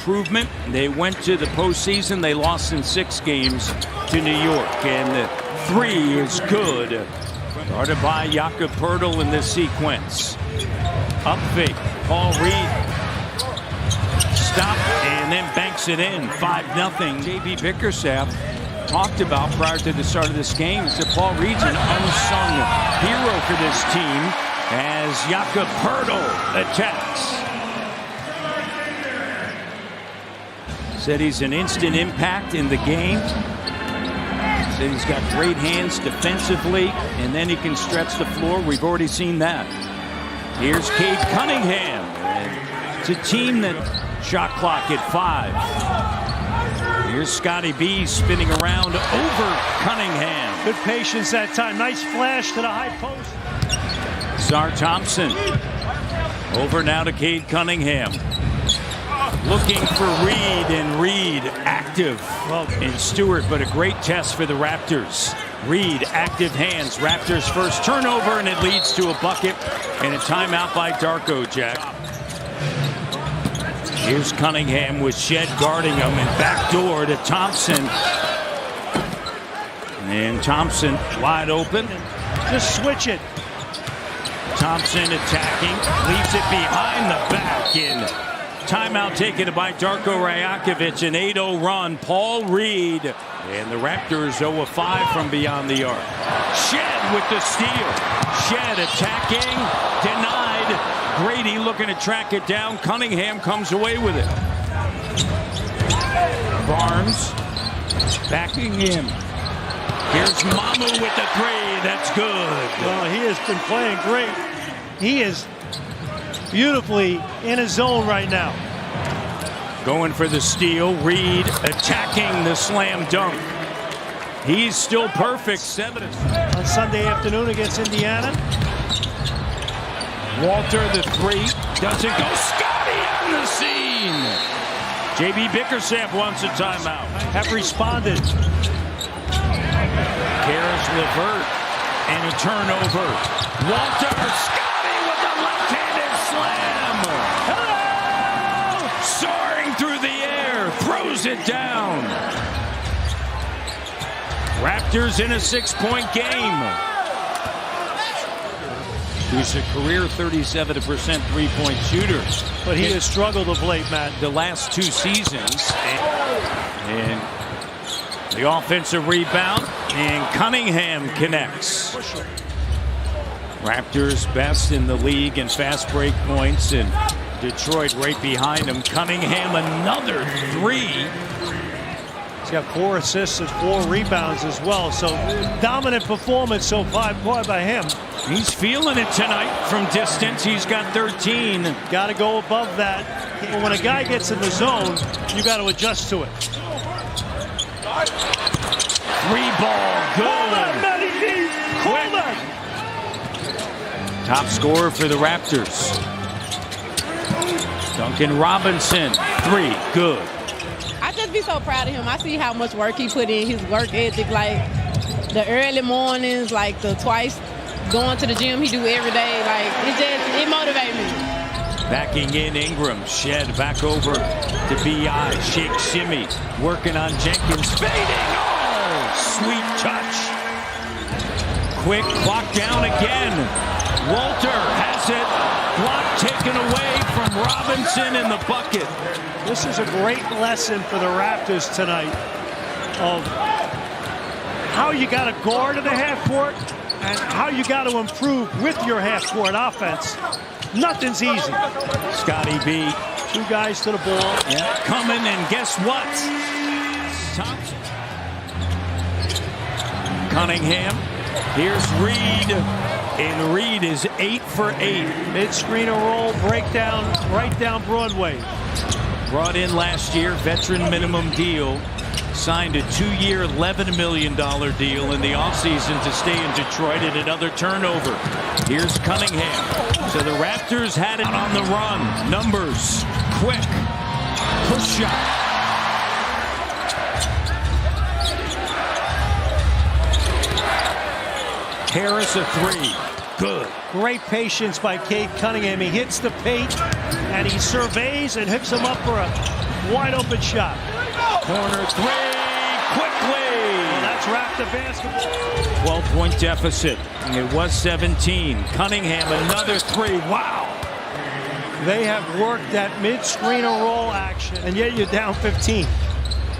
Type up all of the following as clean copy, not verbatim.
improvement. They went to the postseason. They lost in 6 games to New York. And the 3 is good. Guarded by Jakob Poeltl in this sequence. Up fake. Paul Reed. Stop and then banks it in. 5-0. J.B. Bickerstaff talked about prior to the start of this game is that Paul Reed's an unsung hero for this team as Jakob Poeltl attacks. Said he's an instant impact in the game. Said he's got great hands defensively, and then he can stretch the floor. We've already seen that. Here's Cade Cunningham. And it's a team that shot clock at 5. Here's Scotty B spinning around over Cunningham. Good patience that time. Nice flash to the high post. Sar Thompson. Over now to Cade Cunningham. Looking for Reed, and Reed active in Stewart, but a great test for the Raptors. Reed, active hands. Raptors first turnover, and it leads to a bucket and a timeout by Darko, Jack. Here's Cunningham with Shed guarding him, and backdoor to Thompson. And Thompson wide open. Just switch it. Thompson attacking, leaves it behind the back, and timeout taken by Darko Rajakovic. An 8-0 run. Paul Reed. And the Raptors 0-5 from beyond the arc. Shed with the steal. Shed attacking. Denied. Grady looking to track it down. Cunningham comes away with it. Barnes backing in. Here's Mamu with the 3. That's good. Well, he has been playing great. He is beautifully in his zone right now. Going for the steal. Reed attacking the slam dunk. He's still perfect. 7 on Sunday afternoon against Indiana. Walter the 3 doesn't go. Scotty on the scene. J.B. Bickerstaff wants a timeout. Have responded. Karis LeVert and a turnover. Walter Scotty with the left-handed slam. Hello! Soaring through the air, throws it down. Raptors in a 6-point game. Who's a career 37% three-point shooter. But he has struggled of late, Matt. The last 2 seasons. And the offensive rebound, and Cunningham connects. Raptors best in the league in fast break points, and Detroit right behind him. Cunningham another 3. He's got 4 assists and 4 rebounds as well. So dominant performance so far by him. He's feeling it tonight from distance. He's got 13. Got to go above that. But when a guy gets in the zone, you got to adjust to it. 3-ball, good. Top scorer for the Raptors. Duncan Robinson, 3, good. I just be so proud of him. I see how much work he put in, his work ethic, like the early mornings, like the twice going to the gym he do every day. Like it motivates me. Backing in Ingram. Shed back over to B.I. Shake shimmy. Working on Jenkins. Fading. Oh, sweet touch. Quick clock down again. Walter has it. Block taken away from Robinson in the bucket. This is a great lesson for the Raptors tonight of how you got to guard in the half court and how you got to improve with your half court offense. Nothing's easy. Scotty B. 2 guys to the ball. Yeah, coming, and guess what? Thompson. Cunningham. Here's Reed. And Reed is 8 for 8. Mid-screen roll, breakdown, right down Broadway. Brought in last year, veteran minimum deal. Signed a 2-year, $11 million deal in the offseason to stay in Detroit, and another turnover. Here's Cunningham. So the Raptors had it on the run. Numbers, quick, push shot. Harris a 3. Good. Great patience by Cade Cunningham. He hits the paint, and he surveys and hooks him up for a wide open shot. Corner three, quickly. Well, that's Raptor basketball. 12-point deficit. It was 17. Cunningham, another three. Wow. They have worked that mid-screen and roll action, and yet you're down 15.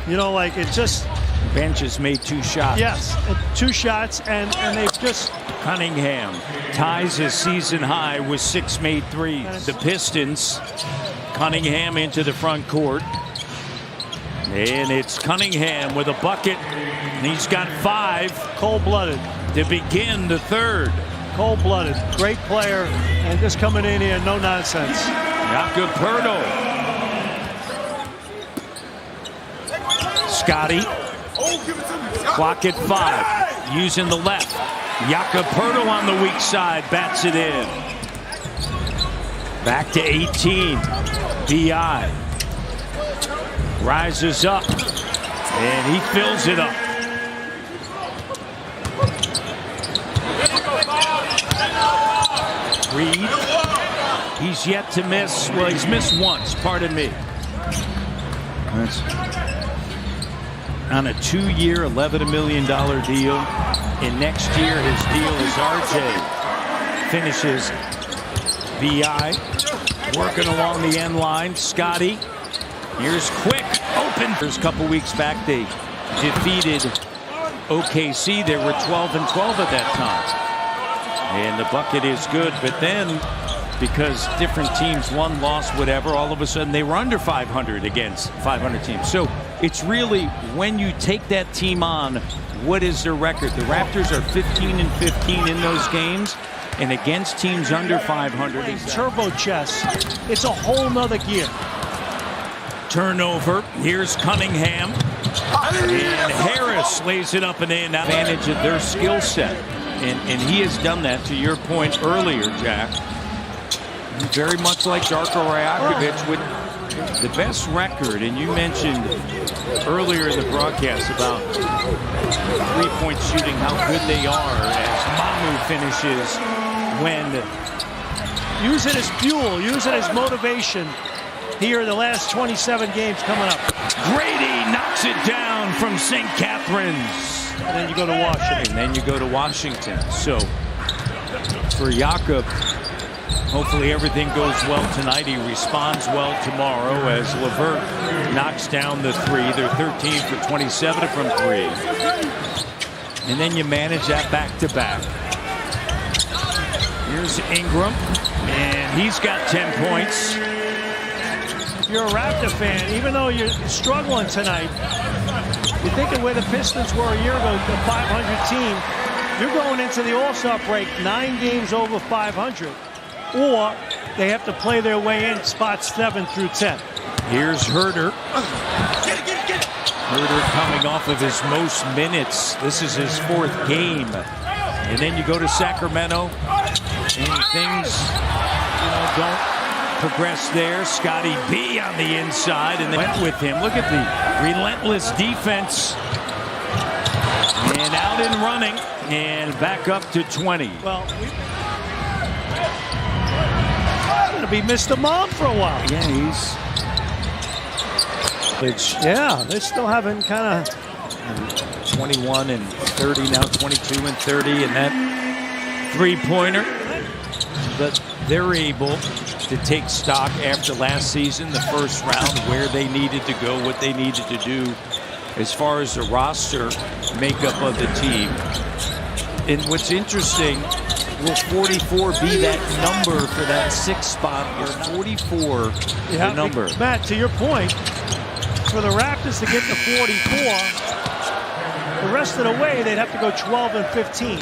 You know, like it just... Bench has made 2 shots. Yes, 2 shots, and they've just... Cunningham ties his season high with 6 made threes. The Pistons, Cunningham into the front court. And it's Cunningham with a bucket. And he's got 5. Cold-blooded. To begin the third. Cold-blooded. Great player, and just coming in here, no nonsense. Jakob Poeltl. Scotty. Clock at 5. Using the left. Jakob Poeltl on the weak side. Bats it in. Back to 18. B.I. rises up. And he fills it up. Reed. He's yet to miss. Well, he's missed once. Pardon me. That's on a 2-year, $11 million deal. And next year, his deal is RJ. Finishes B.I. working along the end line. Scotty. Here's Quick. Open. There's a couple weeks back, they defeated OKC. They were 12-12 at that time. And the bucket is good. But then, because different teams won, lost, whatever, all of a sudden they were under 500 against 500 teams. So it's really when you take that team on, what is their record? The Raptors are 15-15 in those games, and against teams under 500. Turbo chess. It's a whole nother gear. Turnover. Here's Cunningham. And Harris lays it up and in. Advantage of their skill set. And he has done that, to your point earlier, Jack. Very much like Darko Rajakovic with the best record. And you mentioned earlier in the broadcast about three-point shooting, how good they are as Mamu finishes when... Use it as fuel, use it as motivation here in the last 27 games coming up. Grady knocks it down from St. Catherine's. And then you go to Washington. And then you go to Washington. So for Jakob, hopefully everything goes well tonight. He responds well tomorrow as LeVert knocks down the 3. They're 13 for 27 from 3. And then you manage that back-to-back. Here's Ingram, and he's got 10 points. If you're a Raptor fan, even though you're struggling tonight, you think of where the Pistons were a year ago, the 500 team. You're going into the All-Star break 9 games over 500. Or they have to play their way in spots 7 through 10. Here's Herter. Herter coming off of his most minutes. This is his 4th game. And then you go to Sacramento, and things, don't progress there. Scotty B on the inside, and they went with him. Look at the relentless defense. And out and running, and back up to 20. Well, going to be Mr. Mom for a while. Yeah, they still haven't kind of 21 and 30 now, 22 and 30, and that three-pointer. But they're able to take stock after last season, the first round, where they needed to go, what they needed to do as far as the roster makeup of the team. And what's interesting, will 44 be that number for that 6th spot, or 44 the number? Matt, to your point, for the Raptors to get to 44, the rest of the way, they'd have to go 12 and 15.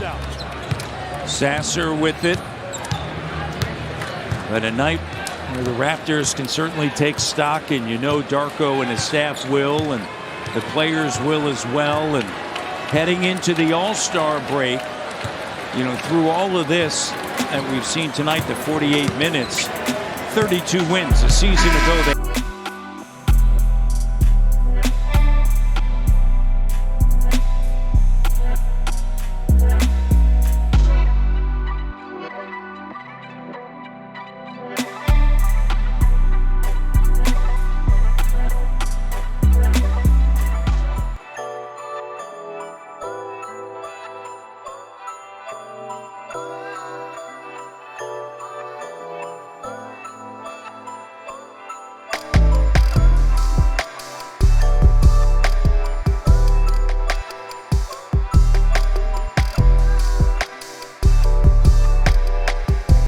Sasser with it. But a night where the Raptors can certainly take stock, and Darko and his staff will, and the players will as well. And heading into the All-Star break, through all of this that we've seen tonight, the 48 minutes, 32 wins. A season ago, they